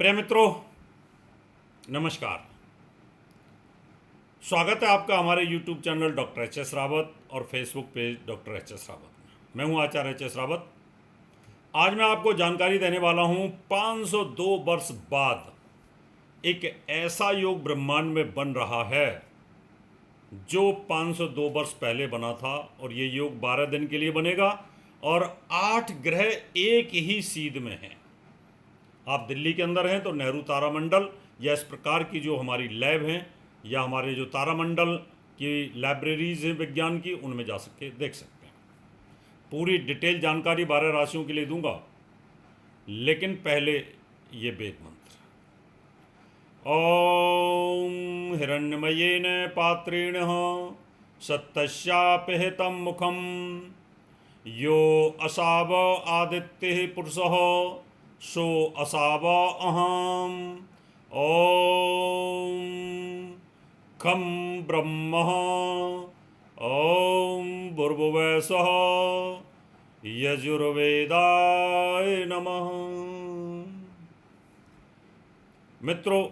प्रिय मित्रों, नमस्कार। स्वागत है आपका हमारे YouTube channel doctor H S Rawat और Facebook page doctor H S Rawat में। मैं हूं आचार्य एच एस रावत। आज मैं आपको जानकारी देने वाला हूं 502 वर्ष बाद एक ऐसा योग ब्रह्मांड में बन रहा है जो 502 वर्ष पहले बना था, और ये योग 12 दिन के लिए बनेगा और 8 ग्रह एक ही सीध में हैं। आप दिल्ली के अंदर हैं तो नेहरू तारामंडल या इस प्रकार की जो हमारी लैब हैं या हमारे जो तारामंडल की लाइब्रेरीज हैं विज्ञान की, उनमें जा सके देख सकते हैं। पूरी डिटेल जानकारी 12 राशियों के लिए दूंगा, लेकिन पहले ये वेद मंत्र। ओम हिरण्यमयेन पात्रेण सत्तस्यापिहितं मुखम यो असाव आदित्य पुरुषः सो असाव अहम ओम खम ब्रह्म ओम भूर्भुवः स्वः यजुर्वेदाय नमः। मित्रों,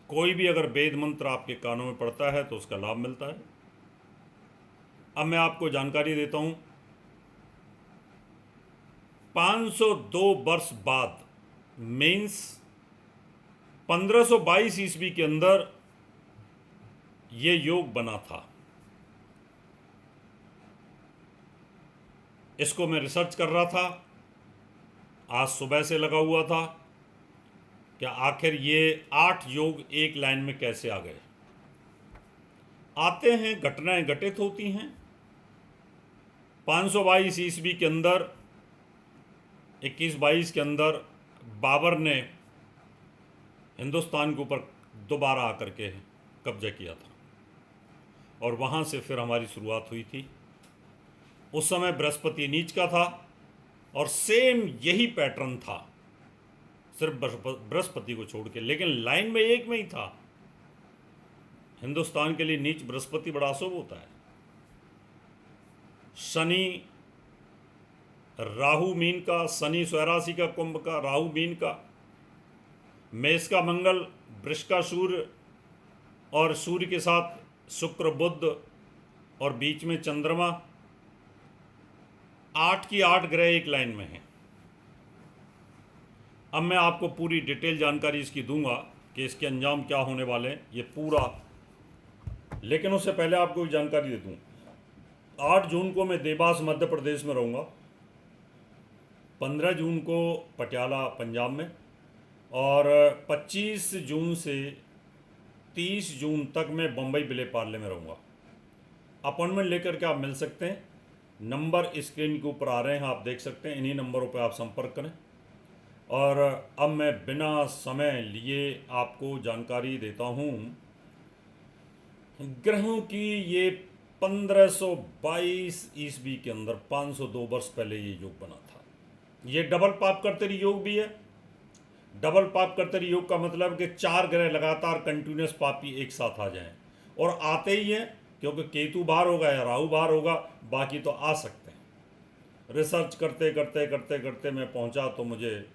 कोई भी अगर वेद मंत्र आपके कानों में पड़ता है तो उसका लाभ मिलता है। अब मैं आपको जानकारी देता हूं। 502 वर्ष बाद मीन्स 1522 ईस्वी के अंदर ये योग बना था। इसको मैं रिसर्च कर रहा था, आज सुबह से लगा हुआ था कि आखिर ये 8 योग एक लाइन में कैसे आ गए। आते हैं, घटनाएं घटित होती हैं। 522 ईस्वी के अंदर 21-22 के अंदर बाबर ने हिंदुस्तान के ऊपर दोबारा आकर के कब्जा किया था और वहाँ से फिर हमारी शुरुआत हुई थी। उस समय बृहस्पति नीच का था और सेम यही पैटर्न था, सिर्फ बृहस्पति को छोड़ के, लेकिन लाइन में एक में ही था। हिंदुस्तान के लिए नीच बृहस्पति बड़ा अशुभ होता है। शनि राहु मीन का, शनि स्वराशि का, कुंभ का, राहु मीन का, मेष का मंगल, वृष का सूर्य और सूर्य के साथ शुक्र बुध और बीच में चंद्रमा। 8 की 8 ग्रह एक लाइन में हैं। अब मैं आपको पूरी डिटेल जानकारी इसकी दूंगा कि इसके अंजाम क्या होने वाले हैं, ये पूरा। लेकिन उससे पहले आपको जानकारी दे दूं, 8 जून को मैं देवास मध्य प्रदेश में रहूँगा, 15 जून को पटियाला पंजाब में, और 25 जून से 30 जून तक मैं बम्बई विले पार्ले में रहूँगा। अपॉइंटमेंट लेकर के आप मिल सकते हैं। नंबर स्क्रीन के ऊपर आ रहे हैं, आप देख सकते हैं। इन्हीं नंबरों पर आप संपर्क करें। और अब मैं बिना समय लिए आपको जानकारी देता हूँ ग्रहों की। ये 1522 ईस्वी के अंदर 502 वर्ष पहले ये योग बना था। ये डबल पाप कर्तरी योग भी है। डबल पाप कर्तरी योग का मतलब कि 4 ग्रह लगातार कंटिन्यूस पापी एक साथ आ जाएं, और आते ही हैं, क्योंकि केतु बाहर होगा या राहु बाहर होगा, बाकी तो आ सकते हैं। रिसर्च करते करते करते करते मैं पहुंचा तो मुझे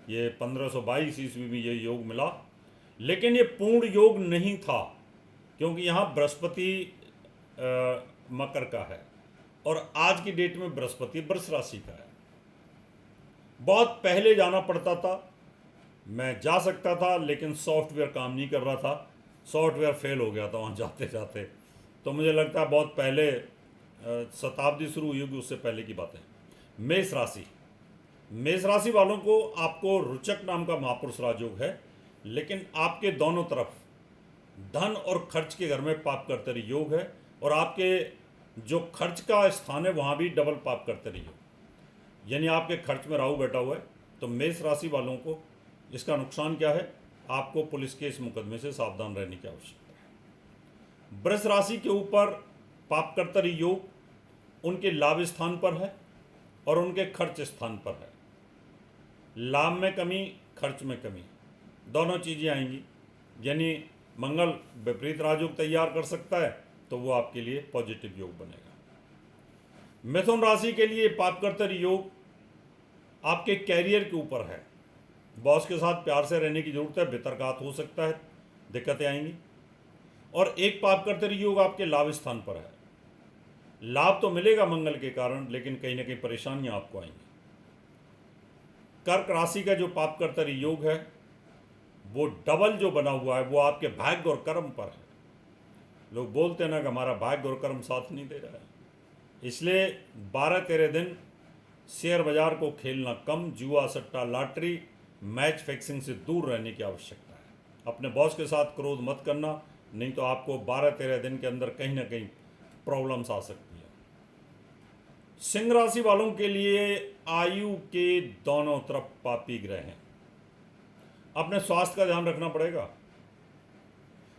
ये 1522 ईस्वी में ये योग मिला। लेकिन ये पूर्ण योग नहीं था, क्योंकि यहाँ बृहस्पति मकर का है और आज की डेट में बृहस्पति वृष राशि का है। बहुत पहले जाना पड़ता था, मैं जा सकता था, लेकिन सॉफ्टवेयर काम नहीं कर रहा था। सॉफ्टवेयर फेल हो गया था वहाँ जाते जाते। तो मुझे लगता है बहुत पहले शताब्दी शुरू हुई होगी, उससे पहले की बात है। मेष राशि, मेष राशि वालों को आपको रुचक नाम का महापुरुष राजयोग है, लेकिन आपके दोनों तरफ धन और खर्च के घर में पाप कर्तरी योग है, और आपके जो खर्च का स्थान है वहाँ भी डबल पाप कर्तरी योग, यानी आपके खर्च में राहु बैठा हुआ है। तो मेष राशि वालों को इसका नुकसान क्या है? आपको पुलिस के इस मुकदमे से सावधान रहने की आवश्यकता है। वृष राशि के ऊपर पाप कर्तरी योग उनके लाभ स्थान पर है और उनके खर्च स्थान पर है। लाभ में कमी, खर्च में कमी, दोनों चीज़ें आएंगी। यानी मंगल विपरीत राजयोग तैयार कर सकता है, तो वो आपके लिए पॉजिटिव योग बनेगा। मिथुन राशि के लिए पाप कर्तरी योग आपके कैरियर के ऊपर है। बॉस के साथ प्यार से रहने की ज़रूरत है, बेतरकात हो सकता है, दिक्कतें आएंगी। और एक पाप करते रही योग आपके लाभ स्थान पर है, लाभ तो मिलेगा मंगल के कारण, लेकिन कहीं ना कहीं परेशानियां आपको आएंगी। कर्क राशि का जो पाप करता रही योग है वो डबल जो बना हुआ है वो आपके भाग्य और कर्म पर है। लोग बोलते हैं ना कि हमारा भाग्य और कर्म साथ नहीं दे रहा है, इसलिए 12-13 दिन शेयर बाजार को खेलना कम, जुआ सट्टा लॉटरी मैच फिक्सिंग से दूर रहने की आवश्यकता है। अपने बॉस के साथ क्रोध मत करना, नहीं तो आपको 12-13 दिन के अंदर कहीं ना कहीं प्रॉब्लम्स आ सकती है। सिंह राशि वालों के लिए आयु के दोनों तरफ पापी ग्रह हैं, अपने स्वास्थ्य का ध्यान रखना पड़ेगा।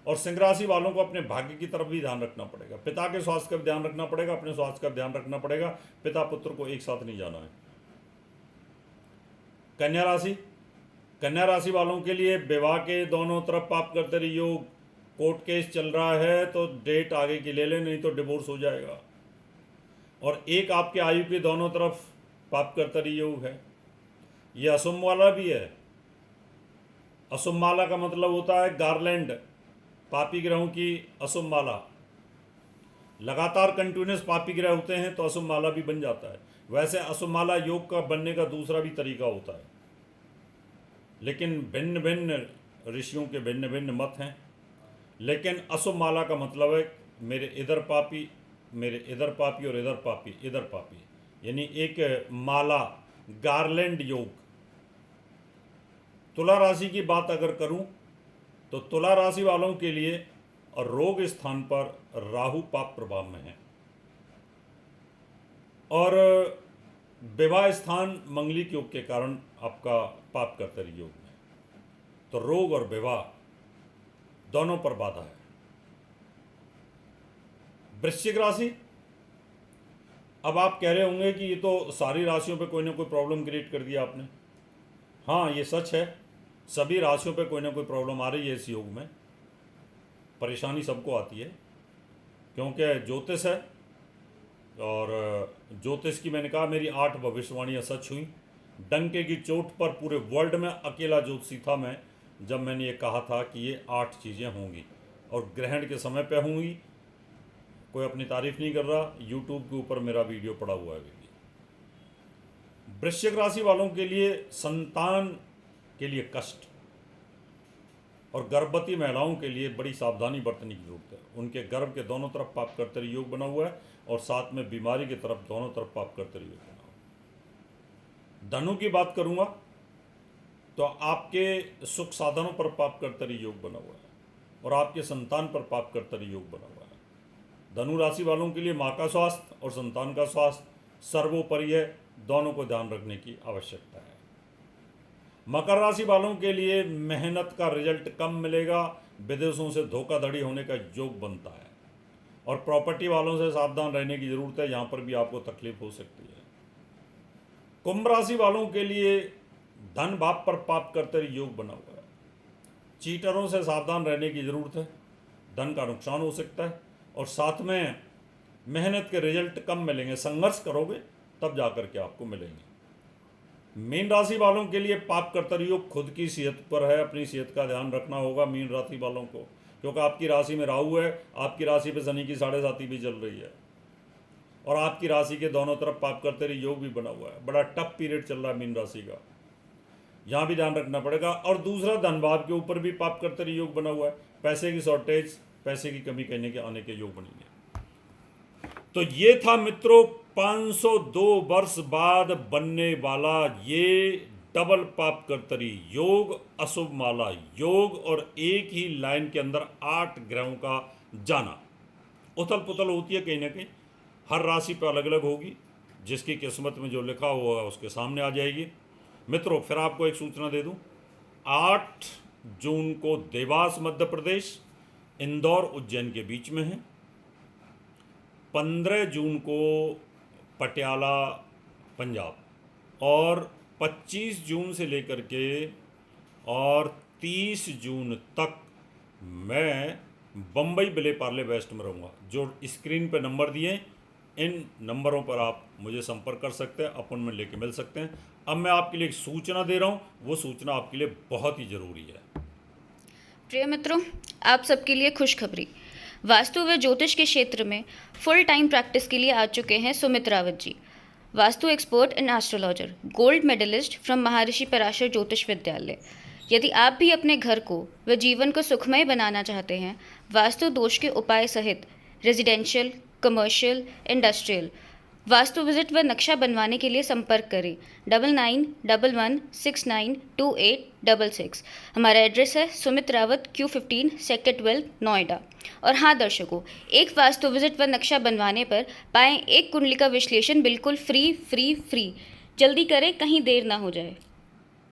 और सिंह राशि वालों को अपने भाग्य की तरफ भी ध्यान रखना पड़ेगा, पिता के स्वास्थ्य का भी ध्यान रखना पड़ेगा, अपने स्वास्थ्य का ध्यान रखना पड़ेगा। पिता पुत्र को एक साथ नहीं जाना है। कन्या राशि वालों के लिए विवाह के दोनों तरफ पाप करते रही योग, कोर्ट केस चल रहा है तो डेट आगे की ले लें, नहीं तो डिवोर्स हो जाएगा। और एक आपके आयु के दोनों तरफ पाप करता रही योग है, ये अशुभ वाला भी है। अशुभ माला का मतलब होता है गार्लैंड, पापी ग्रहों की अशुभ माला। लगातार कंटिन्यूस पापी ग्रह होते हैं तो अशुभ माला भी बन जाता है। वैसे अशुभ माला योग का बनने का दूसरा भी तरीका होता है, लेकिन भिन्न भिन्न ऋषियों के भिन्न भिन्न मत हैं। लेकिन अशुभ माला का मतलब है मेरे इधर पापी, मेरे इधर पापी और इधर पापी, इधर पापी, यानी एक माला गार्लैंड योग। तुला राशि की बात अगर करूं तो तुला राशि वालों के लिए और रोग स्थान पर राहु पाप प्रभाव में है, और विवाह स्थान मंगलिक योग के कारण आपका पाप कर्तरी योग में, तो रोग और विवाह दोनों पर बाधा है। वृश्चिक राशि, अब आप कह रहे होंगे कि ये तो सारी राशियों पे कोई ना कोई प्रॉब्लम क्रिएट कर दिया आपने। हाँ, ये सच है, सभी राशियों पे कोई ना कोई प्रॉब्लम आ रही है इस योग में। परेशानी सबको आती है, क्योंकि ज्योतिष है, और ज्योतिष की मैंने कहा मेरी 8 भविष्यवाणियाँ सच हुई। डंके की चोट पर पूरे वर्ल्ड में अकेला ज्योतिषी था मैं, जब मैंने ये कहा था कि ये 8 चीज़ें होंगी, और ग्रहण के समय पे होंगी। कोई अपनी तारीफ नहीं कर रहा, यूट्यूब के ऊपर मेरा वीडियो पड़ा हुआ है अभी भी। वृश्चिक राशि वालों के लिए संतान के लिए कष्ट, और गर्भवती महिलाओं के लिए बड़ी सावधानी बरतने की जरूरत है। उनके गर्भ के दोनों तरफ पाप करते रही योग बना हुआ है, और साथ में बीमारी की तरफ दोनों तरफ पाप करते रही योग बना हुआ है। धनु की बात करूंगा तो आपके सुख साधनों पर पाप करते रही योग बना हुआ है, और आपके संतान पर पाप करते रही योग बना हुआ है। धनु राशि वालों के लिए माँ का स्वास्थ्य और संतान का स्वास्थ्य सर्वोपरि है, दोनों को ध्यान रखने की आवश्यकता है। मकर राशि वालों के लिए मेहनत का रिजल्ट कम मिलेगा, विदेशों से धोखाधड़ी होने का योग बनता है, और प्रॉपर्टी वालों से सावधान रहने की जरूरत है, यहाँ पर भी आपको तकलीफ हो सकती है। कुंभ राशि वालों के लिए धन भाव पर पाप करते रही योग बना हुआ है, चीटरों से सावधान रहने की जरूरत है, धन का नुकसान हो सकता है, और साथ में मेहनत के रिजल्ट कम मिलेंगे, संघर्ष करोगे तब जाकर के आपको मिलेंगे। मीन राशि वालों के लिए पाप कर्तव्य योग खुद की सेहत पर है, अपनी सेहत का ध्यान रखना होगा मीन राशि वालों को, क्योंकि आपकी राशि में राहु है, आपकी राशि पे शनि की 7.5 भी चल रही है, और आपकी राशि के दोनों तरफ पाप कर्तव्य योग भी बना हुआ है। बड़ा टफ पीरियड चल रहा है मीन राशि का, यहाँ भी ध्यान रखना पड़ेगा। और दूसरा, धन भाव के ऊपर भी पाप कर्तव्य योग बना हुआ है, पैसे की शॉर्टेज, पैसे की कमी कहने के आने के योग बनेंगे। तो ये था मित्रों 502 वर्ष बाद बनने वाला ये डबल पाप कर्तरी योग, अशुभ माला योग, और एक ही लाइन के अंदर 8 ग्रहों का जाना। उथल पुथल होती है कहीं ना कहीं, हर राशि पर अलग अलग होगी, जिसकी किस्मत में जो लिखा हुआ है उसके सामने आ जाएगी। मित्रों, फिर आपको एक सूचना दे दूं, 8 जून को देवास मध्य प्रदेश, इंदौर उज्जैन के बीच में है। 15 जून को पटियाला पंजाब, और 25 जून से लेकर के और 30 जून तक मैं बम्बई विले पार्ले वेस्ट में रहूँगा। जो स्क्रीन पे नंबर दिए इन नंबरों पर आप मुझे संपर्क कर सकते हैं, अपॉइंटमेंट लेके मिल सकते हैं। अब मैं आपके लिए एक सूचना दे रहा हूँ, वो सूचना आपके लिए बहुत ही ज़रूरी है। प्रिय मित्रों, आप सबके लिए खुशखबरी। वास्तु व ज्योतिष के क्षेत्र में फुल टाइम प्रैक्टिस के लिए आ चुके हैं Sumit Rawat ji, vastu expert and astrologer, gold medallist from Maharshi Parashar ज्योतिष विद्यालय। यदि आप भी अपने घर को व जीवन को सुखमय बनाना चाहते हैं, वास्तु दोष के उपाय सहित residential, commercial, industrial vastu visit व नक्शा बनवाने के लिए संपर्क करें 9911692866। हमारा एड्रेस है सुमित रावत Q15 सेक्टर 12 नोएडा। और हाँ दर्शकों, एक वास्तु विजिट व नक्शा बनवाने पर पाएं एक कुंडली का विश्लेषण बिल्कुल फ्री। जल्दी करें, कहीं देर ना हो जाए।